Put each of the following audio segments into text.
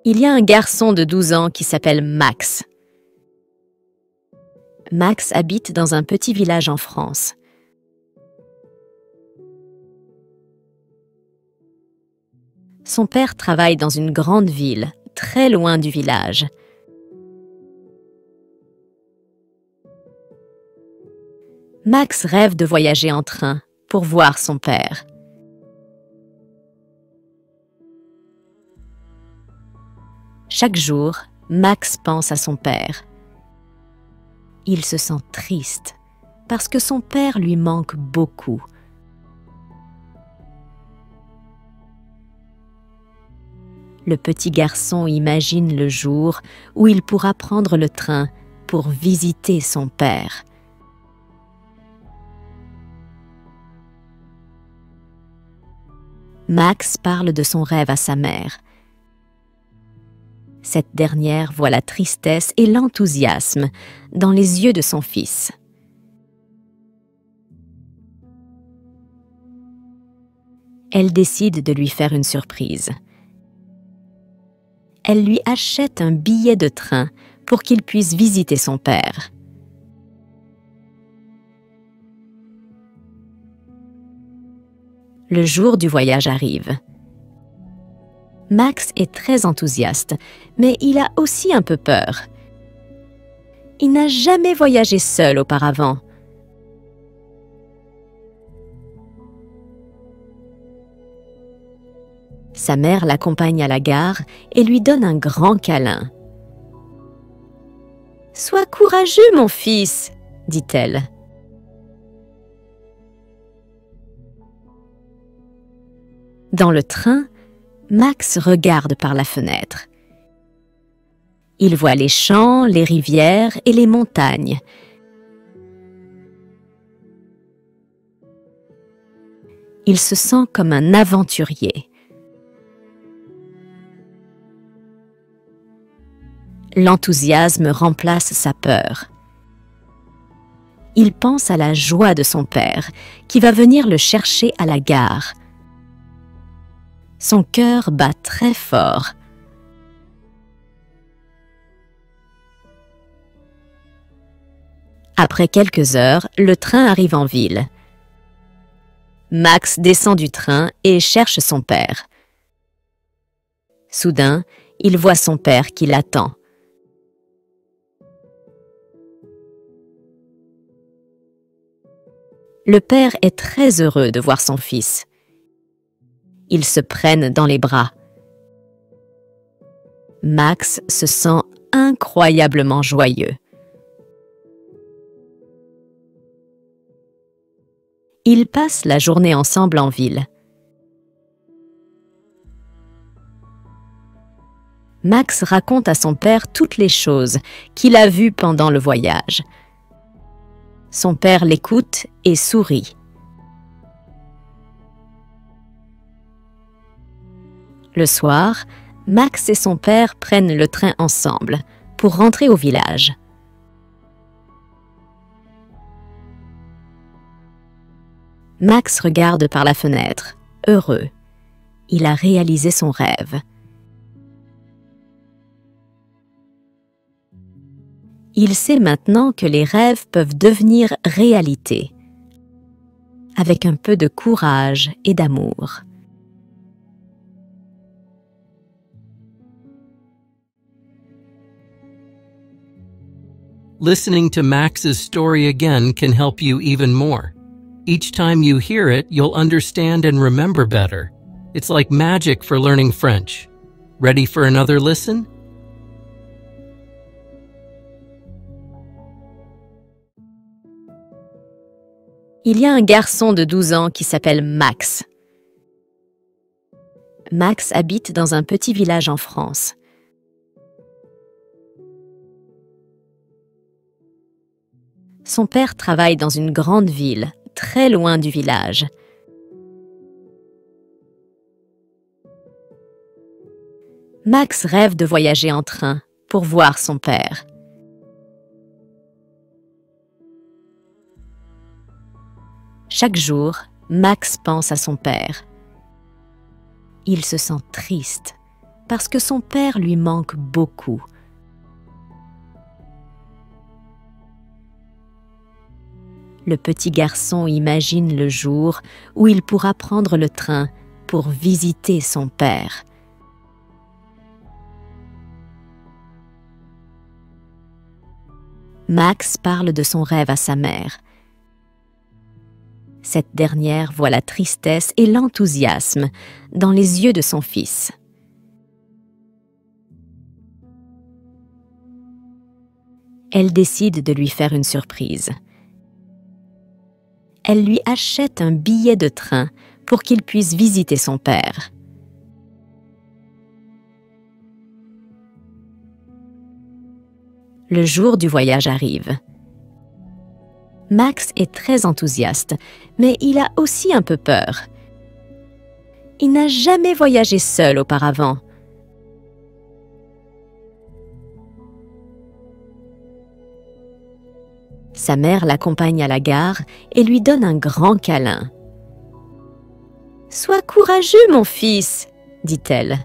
Il y a un garçon de 12 ans qui s'appelle Max. Max habite dans un petit village en France. Son père travaille dans une grande ville, très loin du village. Max rêve de voyager en train pour voir son père. Chaque jour, Max pense à son père. Il se sent triste parce que son père lui manque beaucoup. Le petit garçon imagine le jour où il pourra prendre le train pour visiter son père. Max parle de son rêve à sa mère. Cette dernière voit la tristesse et l'enthousiasme dans les yeux de son fils. Elle décide de lui faire une surprise. Elle lui achète un billet de train pour qu'il puisse visiter son père. Le jour du voyage arrive. Max est très enthousiaste, mais il a aussi un peu peur. Il n'a jamais voyagé seul auparavant. Sa mère l'accompagne à la gare et lui donne un grand câlin. « Sois courageux, mon fils !» dit-elle. Dans le train, Max regarde par la fenêtre. Il voit les champs, les rivières et les montagnes. Il se sent comme un aventurier. L'enthousiasme remplace sa peur. Il pense à la joie de son père, qui va venir le chercher à la gare. Son cœur bat très fort. Après quelques heures, le train arrive en ville. Max descend du train et cherche son père. Soudain, il voit son père qui l'attend. Le père est très heureux de voir son fils. Ils se prennent dans les bras. Max se sent incroyablement joyeux. Ils passent la journée ensemble en ville. Max raconte à son père toutes les choses qu'il a vues pendant le voyage. Son père l'écoute et sourit. Le soir, Max et son père prennent le train ensemble pour rentrer au village. Max regarde par la fenêtre, heureux. Il a réalisé son rêve. Il sait maintenant que les rêves peuvent devenir réalité, avec un peu de courage et d'amour. Listening to Max's story again can help you even more. Each time you hear it, you'll understand and remember better. It's like magic for learning French. Ready for another listen? Il y a un garçon de 12 ans qui s'appelle Max. Max habite dans un petit village en France. Son père travaille dans une grande ville, très loin du village. Max rêve de voyager en train pour voir son père. Chaque jour, Max pense à son père. Il se sent triste parce que son père lui manque beaucoup. Le petit garçon imagine le jour où il pourra prendre le train pour visiter son père. Max parle de son rêve à sa mère. Cette dernière voit la tristesse et l'enthousiasme dans les yeux de son fils. Elle décide de lui faire une surprise. Elle lui achète un billet de train pour qu'il puisse visiter son père. Le jour du voyage arrive. Max est très enthousiaste, mais il a aussi un peu peur. Il n'a jamais voyagé seul auparavant. Sa mère l'accompagne à la gare et lui donne un grand câlin. « Sois courageux, mon fils !» dit-elle.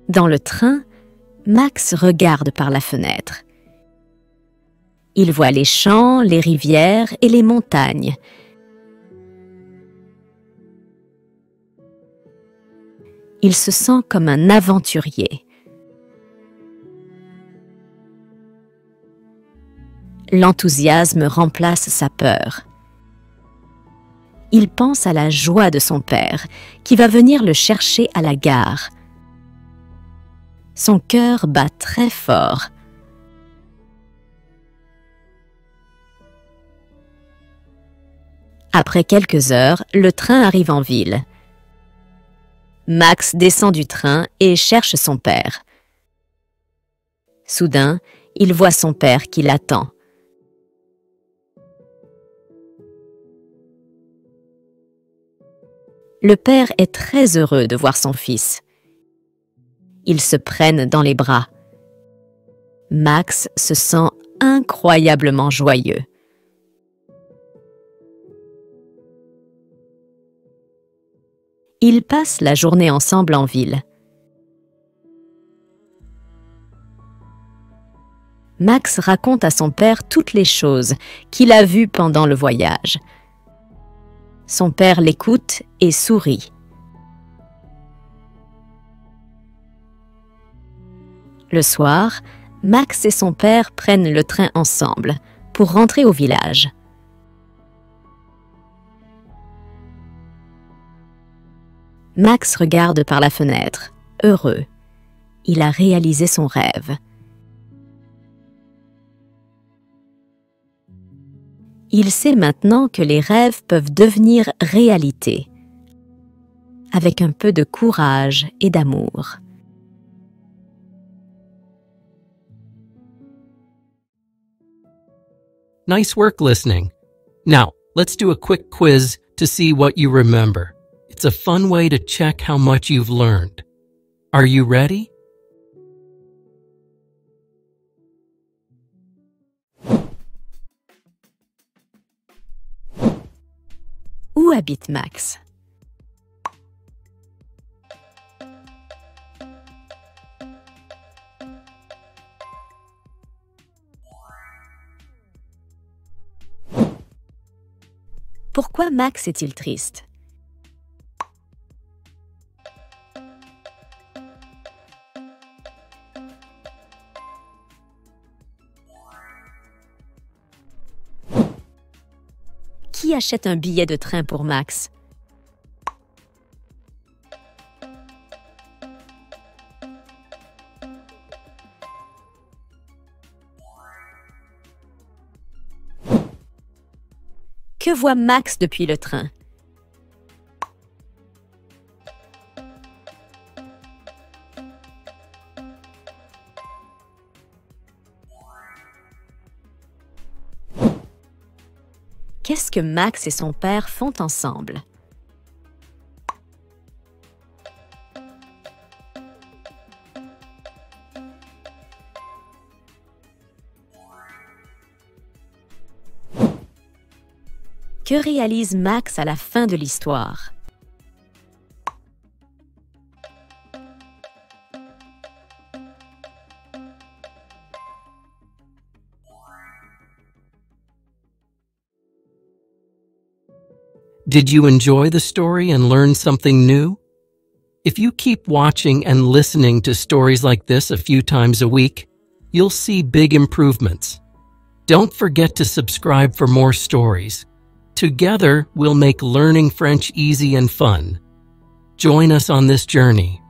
Dans le train, Max regarde par la fenêtre. Il voit les champs, les rivières et les montagnes. Il se sent comme un aventurier. L'enthousiasme remplace sa peur. Il pense à la joie de son père, qui va venir le chercher à la gare. Son cœur bat très fort. Après quelques heures, le train arrive en ville. Max descend du train et cherche son père. Soudain, il voit son père qui l'attend. Le père est très heureux de voir son fils. Ils se prennent dans les bras. Max se sent incroyablement joyeux. Ils passent la journée ensemble en ville. Max raconte à son père toutes les choses qu'il a vues pendant le voyage. Son père l'écoute et sourit. Le soir, Max et son père prennent le train ensemble pour rentrer au village. Max regarde par la fenêtre, heureux. Il a réalisé son rêve. Il sait maintenant que les rêves peuvent devenir réalité, avec un peu de courage et d'amour. Nice work listening. Now, let's do a quick quiz to see what you remember. It's a fun way to check how much you've learned. Are you ready? Où habite Max? Pourquoi Max est-il triste? Qui achète un billet de train pour Max? Que voit Max depuis le train? Qu'est-ce que Max et son père font ensemble? Que réalise Max à la fin de l'histoire? Did you enjoy the story and learn something new? If you keep watching and listening to stories like this a few times a week, you'll see big improvements. Don't forget to subscribe for more stories. Together, we'll make learning French easy and fun. Join us on this journey.